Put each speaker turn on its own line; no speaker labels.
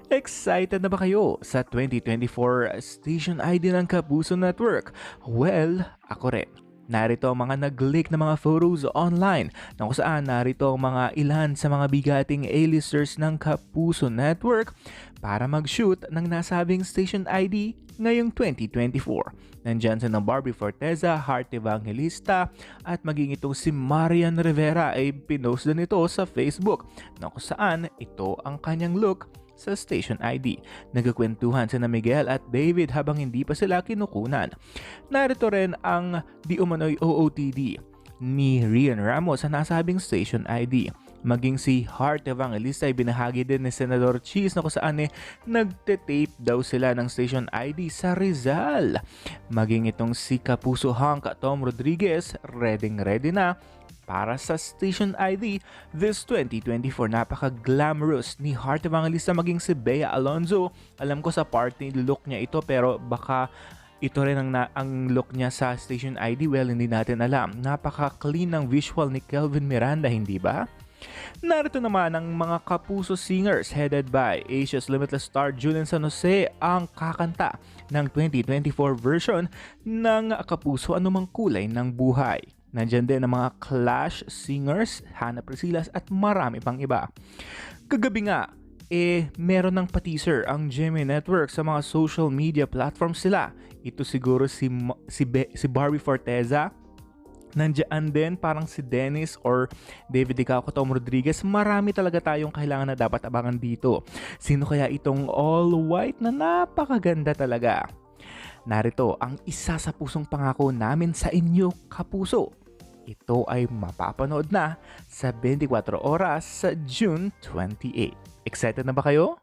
Excited na ba kayo sa 2024 Station ID ng Kapuso Network? Well, ako rin. Narito ang mga nag-leak na mga photos online na kung saan narito ang mga ilan sa mga bigating A-listers ng Kapuso Network para mag-shoot ng nasabing Station ID ngayong 2024. Nandyan sa Barbie Forteza, Heart Evangelista at maging itong si Marian Rivera ay pinost din ito sa Facebook na kung saan ito ang kanyang look sa Station ID. Nagkakwentuhan sina Miguel at David habang hindi pa sila kinukunan. Narito rin ang di umano'y OOTD ni Rian Ramos sa nasabing Station ID. Maging si Heart Evangelista ay binahagi din ni Senador Cheese na kung saan nagte-tape daw sila ng Station ID sa Rizal. Maging itong si Kapuso Hunk Tom Rodriguez, ready na para sa Station ID this 2024. Napaka-glamorous ni Heart Evangelista maging si Bea Alonzo. Alam ko sa party look niya ito pero baka ito rin ang look niya sa Station ID. Well, hindi natin alam. Napaka-clean ng visual ni Kelvin Miranda, hindi ba? Narito naman ang mga Kapuso singers headed by Asia's Limitless star Julian San Jose ang kakanta ng 2024 version ng Kapuso Anumang Kulay ng Buhay. Nandyan din ang mga Clash singers, Hannah Priscilas at marami pang iba. Kagabi nga, meron ng pa-teaser ang GMA Network sa mga social media platforms sila. Ito siguro si Barbie Forteza. Nandiyan din parang si Dennis or David Dicaco, Tom Rodriguez. Marami talaga tayong kailangan na dapat abangan dito. Sino kaya itong all white na napakaganda talaga? Narito ang isa sa pusong pangako namin sa inyo, Kapuso. Ito ay mapapanood na sa 24 oras sa June 28. Excited na ba kayo?